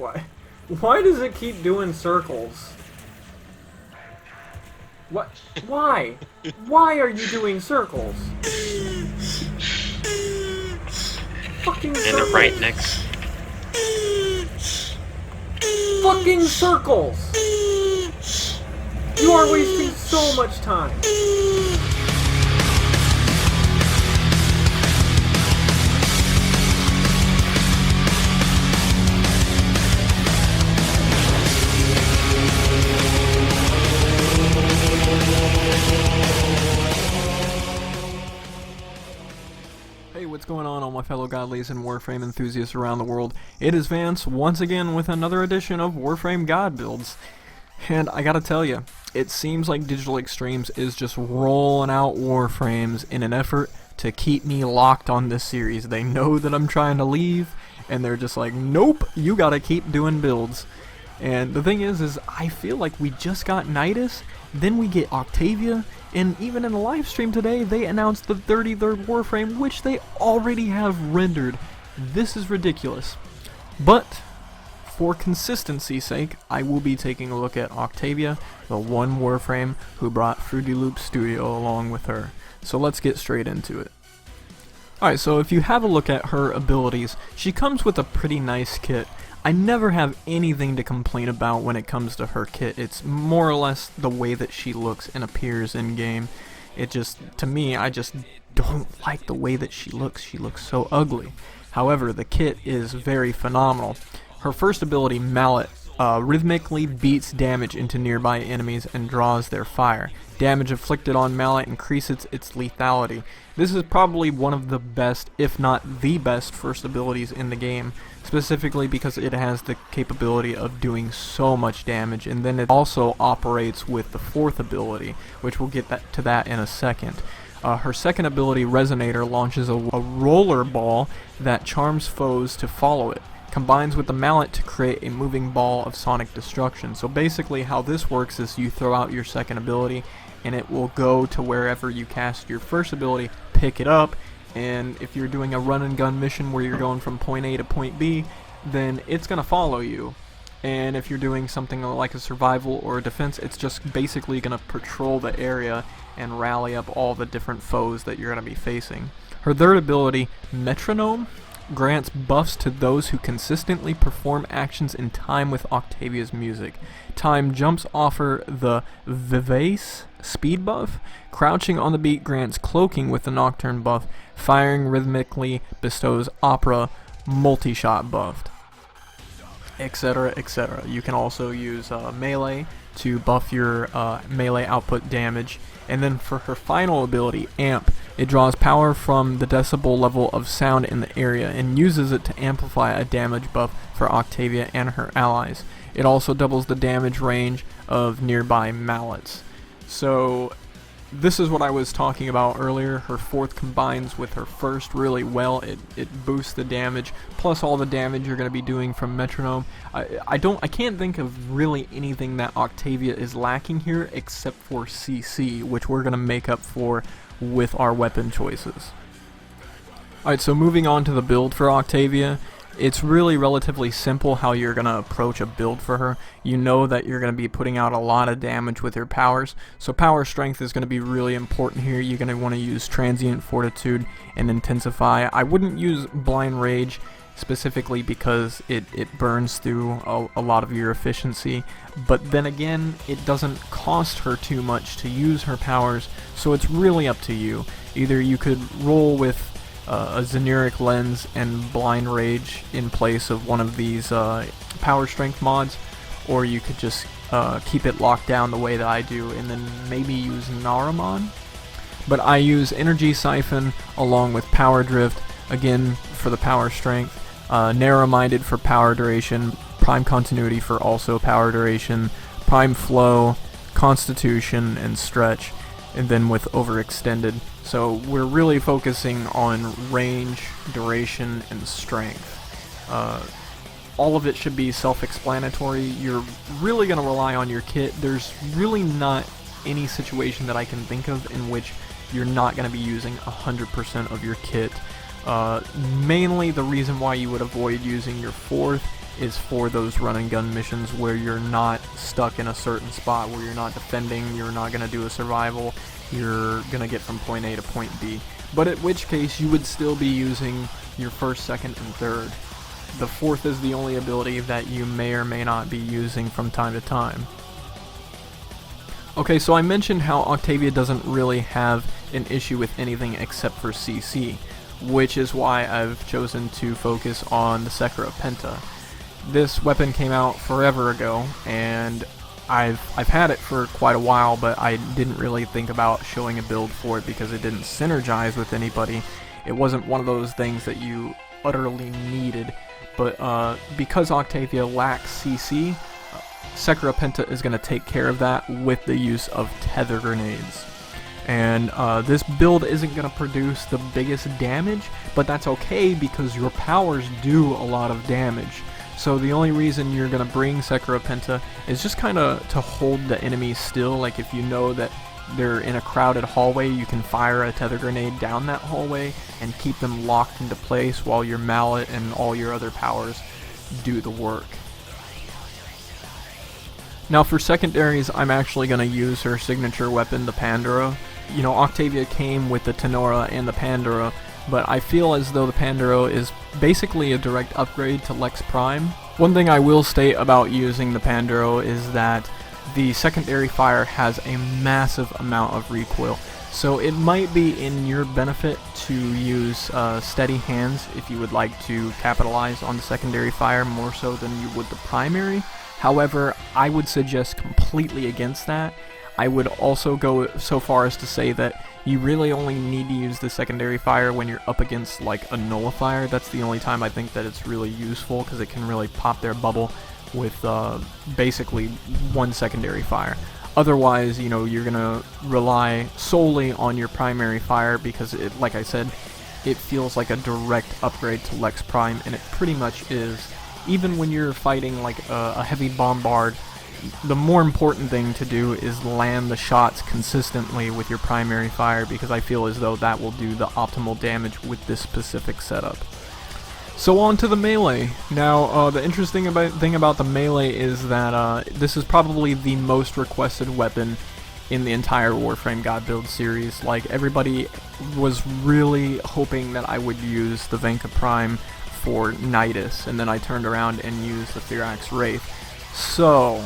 Why? Why does it keep doing circles? What? Why? Why are you doing circles? Fucking circles. And the right next. Fucking circles! You are wasting so much time. Hey, what's going on, all my fellow godlies and Warframe enthusiasts around the world? It is Vance, once again with another edition of Warframe God Builds. And I gotta tell you, it seems like Digital Extremes is just rolling out Warframes in an effort to keep me locked on this series. They know that I'm trying to leave, and they're just like, nope, you gotta keep doing builds. And the thing is I feel like we just got Nidus, then we get Octavia, and even in the live stream today, they announced the 33rd Warframe, which they already have rendered. This is ridiculous. But for consistency's sake, I will be taking a look at Octavia, the one Warframe who brought Fruity Loop Studio along with her. So let's get straight into it. Alright, so if you have a look at her abilities, she comes with a pretty nice kit. I never have anything to complain about when it comes to her kit. It's more or less the way that she looks and appears in game. It just, to me, I just don't like the way that she looks. She looks so ugly. However, the kit is very phenomenal. Her first ability, Mallet, rhythmically beats damage into nearby enemies and draws their fire. Damage inflicted on Mallet increases its lethality. This is probably one of the best, if not the best, first abilities in the game, specifically because it has the capability of doing so much damage, and then it also operates with the fourth ability, which we'll get to that in a second. Her second ability, Resonator, launches a roller ball that charms foes to follow it. Combines with the mallet to create a moving ball of sonic destruction. So basically how this works is you throw out your second ability and it will go to wherever you cast your first ability, pick it up, and if you're doing a run and gun mission where you're going from point A to point B, then it's going to follow you. And if you're doing something like a survival or a defense, it's just basically going to patrol the area and rally up all the different foes that you're going to be facing. Her third ability, Metronome, grants buffs to those who consistently perform actions in time with Octavia's music. Time jumps offer the Vivace speed buff. Crouching on the beat grants cloaking with the Nocturne buff. Firing rhythmically bestows Opera multi-shot buffed, etc, etc. You can also use melee to buff your melee output damage. And then for her final ability, Amp, it draws power from the decibel level of sound in the area and uses it to amplify a damage buff for Octavia and her allies. It also doubles the damage range of nearby mallets. So this is what I was talking about earlier. Her fourth combines with her first really well. It boosts the damage, plus all the damage you're going to be doing from Metronome. I can't think of really anything that Octavia is lacking here except for CC, which we're going to make up for with our weapon choices. Alright, so moving on to the build for Octavia. It's really relatively simple how you're going to approach a build for her. You know that you're going to be putting out a lot of damage with your powers, so power strength is going to be really important here. You're going to want to use Transient Fortitude and Intensify. I wouldn't use Blind Rage specifically because it burns through a lot of your efficiency, but then again, it doesn't cost her too much to use her powers, so it's really up to you. Either you could roll with a Xenuric Lens and Blind Rage in place of one of these power strength mods, or you could just keep it locked down the way that I do and then maybe use Naramon. But I use Energy Siphon along with Power Drift, again for the power strength, Narrow-Minded for power duration, Prime Continuity for also power duration, Prime Flow, Constitution, and Stretch, and then with Overextended. So we're really focusing on range, duration, and strength. All of it should be self-explanatory. You're really going to rely on your kit. There's really not any situation that I can think of in which you're not going to be using 100% of your kit. Mainly the reason why you would avoid using your fourth is for those run and gun missions where you're not stuck in a certain spot, where you're not defending, you're not going to do a survival, you're going to get from point A to point B. But in which case you would still be using your first, second, and third. The fourth is the only ability that you may or may not be using from time to time. Okay, so I mentioned how Octavia doesn't really have an issue with anything except for CC, which is why I've chosen to focus on the Secura Penta. This weapon came out forever ago, and I've had it for quite a while, but I didn't really think about showing a build for it because it didn't synergize with anybody. It wasn't one of those things that you utterly needed, but because Octavia lacks CC, Secura Penta is going to take care of that with the use of tether grenades. And this build isn't going to produce the biggest damage, but that's okay because your powers do a lot of damage. So the only reason you're going to bring Secura Penta is just kind of to hold the enemies still. Like if you know that they're in a crowded hallway, you can fire a tether grenade down that hallway and keep them locked into place while your mallet and all your other powers do the work. Now for secondaries, I'm actually going to use her signature weapon, the Pandero. You know, Octavia came with the Tenora and the Pandero, but I feel as though the Pandero is basically a direct upgrade to Lex Prime. One thing I will state about using the Pandero is that the secondary fire has a massive amount of recoil, so it might be in your benefit to use steady hands if you would like to capitalize on the secondary fire more so than you would the primary. However, I would suggest completely against that. I would also go so far as to say that you really only need to use the secondary fire when you're up against like a nullifier. That's the only time I think that it's really useful, because it can really pop their bubble with basically one secondary fire. Otherwise, you know, you're gonna rely solely on your primary fire because it, like I said, it feels like a direct upgrade to Lex Prime, and it pretty much is. Even when you're fighting like a heavy bombard, the more important thing to do is land the shots consistently with your primary fire, because I feel as though that will do the optimal damage with this specific setup. So on to the melee. Now, the interesting thing about the melee is that this is probably the most requested weapon in the entire Warframe God Build series. Like, everybody was really hoping that I would use the Venka Prime for Nidus, and then I turned around and used the Firax Wraith. So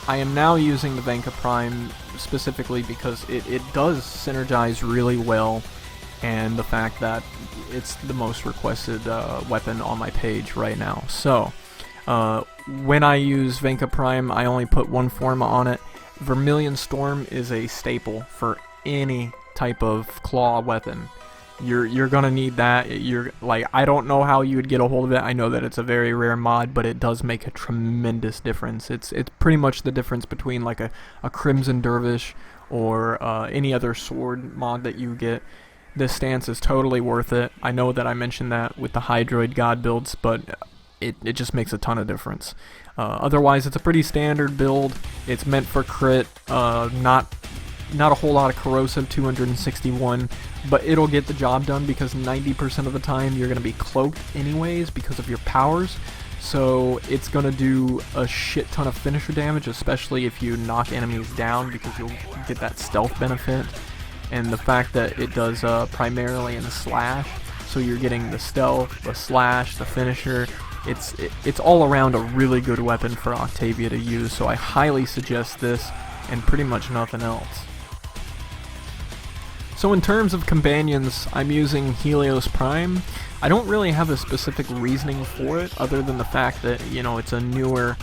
I am now using the Venka Prime specifically because it does synergize really well, and the fact that it's the most requested weapon on my page right now. So when I use Venka Prime, I only put one form on it. Vermilion Storm is a staple for any type of claw weapon. You're gonna need that. I don't know how you would get a hold of it. I know that it's a very rare mod, but it does make a tremendous difference. It's pretty much the difference between like a Crimson Dervish or any other sword mod that you get. This stance is totally worth it. I know that I mentioned that with the Hydroid God builds, but it just makes a ton of difference. Otherwise, it's a pretty standard build. It's meant for crit, not a whole lot of corrosive, 261, but it'll get the job done because 90% of the time you're going to be cloaked anyways because of your powers. So it's going to do a shit ton of finisher damage, especially if you knock enemies down, because you'll get that stealth benefit. And the fact that it does primarily in the slash, so you're getting the stealth, the slash, the finisher. It's all around a really good weapon for Octavia to use, so I highly suggest this and pretty much nothing else. So in terms of companions, I'm using Helios Prime. I don't really have a specific reasoning for it, other than the fact that, you know, it's a newer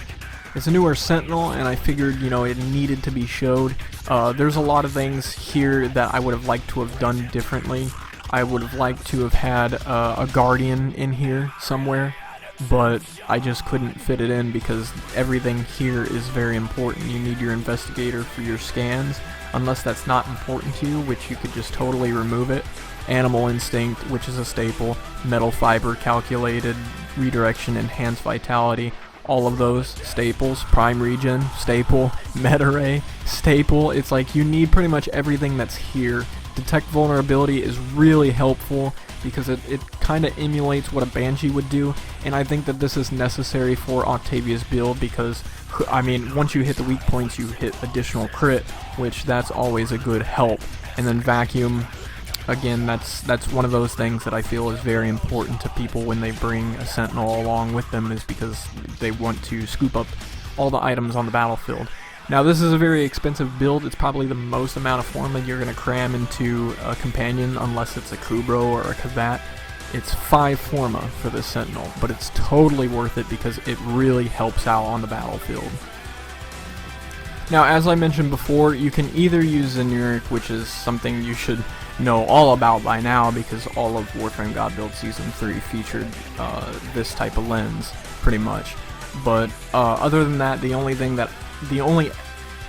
Sentinel, and I figured, you know, it needed to be showed. There's a lot of things here that I would have liked to have done differently. I would have liked to have had a Guardian in here somewhere, but I just couldn't fit it in because everything here is very important. You need your Investigator for your scans, unless that's not important to you, which you could just totally remove it. Animal Instinct, which is a staple. Metal Fiber Calculated, Redirection, Enhanced Vitality, all of those staples. Prime Regen, staple. Meta Ray, staple. It's like you need pretty much everything that's here Detect vulnerability is really helpful because it kind of emulates what a Banshee would do, and I think that this is necessary for Octavia's build because, I mean, once you hit the weak points, you hit additional crit, which that's always a good help. And then Vacuum, again, that's one of those things that I feel is very important to people when they bring a Sentinel along with them, is because they want to scoop up all the items on the battlefield. Now, this is a very expensive build. It's probably the most amount of Forma you're going to cram into a companion unless it's a Kubro or a Kavat. It's 5 Forma for this Sentinel, but it's totally worth it because it really helps out on the battlefield. Now, as I mentioned before, you can either use Zenuric, which is something you should know all about by now because all of Warframe God Build Season 3 featured this type of lens, pretty much. But other than that, the only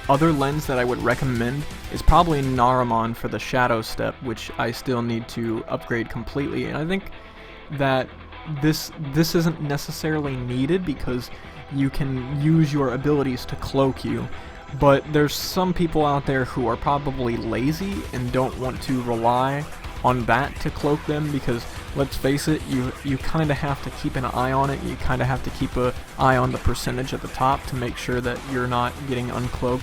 other lens that I would recommend is probably Naramon for the Shadow Step, which I still need to upgrade completely. And I think that this isn't necessarily needed because you can use your abilities to cloak you. But there's some people out there who are probably lazy and don't want to rely on that to cloak them because, let's face it, you kind of have to keep an eye on it. You kind of have to keep an eye on the percentage at the top to make sure that you're not getting uncloaked.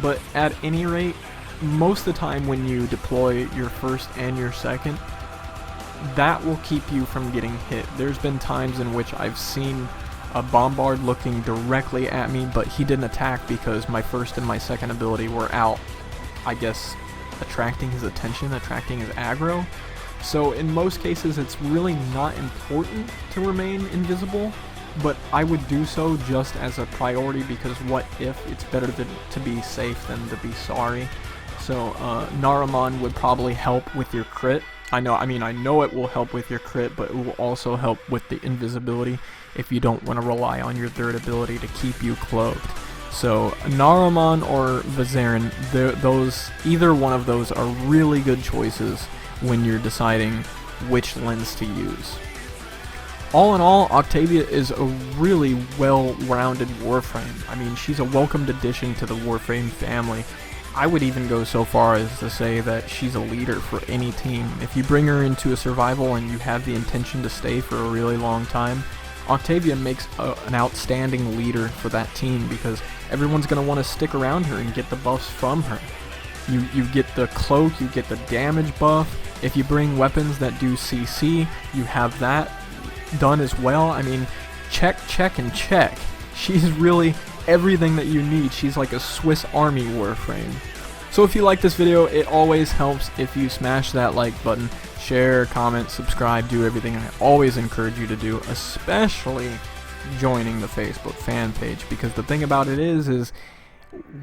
But at any rate, most of the time when you deploy your first and your second, that will keep you from getting hit. There's been times in which I've seen a Bombard looking directly at me, but he didn't attack because my first and my second ability were out, I guess, attracting his attention, attracting his aggro. So in most cases it's really not important to remain invisible, but I would do so just as a priority because what if, it's better to be safe than to be sorry. So Naramon would probably help with your crit. I know it will help with your crit, but it will also help with the invisibility if you don't want to rely on your third ability to keep you cloaked. So Naramon or Vizarin, either one of those are really good choices when you're deciding which lens to use. All in all, Octavia is a really well-rounded Warframe. I mean, she's a welcomed addition to the Warframe family. I would even go so far as to say that she's a leader for any team. If you bring her into a survival and you have the intention to stay for a really long time, Octavia makes an outstanding leader for that team because everyone's going to want to stick around her and get the buffs from her. You get the cloak, you get the damage buff. If you bring weapons that do CC, you have that done as well. I mean, check, and check. She's really everything that you need. She's like a Swiss Army Warframe. So if you like this video, it always helps if you smash that like button, share, comment, subscribe, do everything I always encourage you to do, especially joining the Facebook fan page, because the thing about it is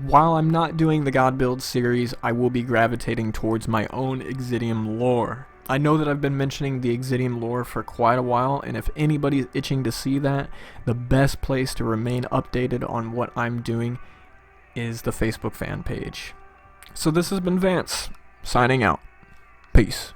while I'm not doing the God Build series, I will be gravitating towards my own Exidium lore. I know that I've been mentioning the Exidium lore for quite a while, and if anybody's itching to see that, the best place to remain updated on what I'm doing is the Facebook fan page. So this has been Vance, signing out. Peace.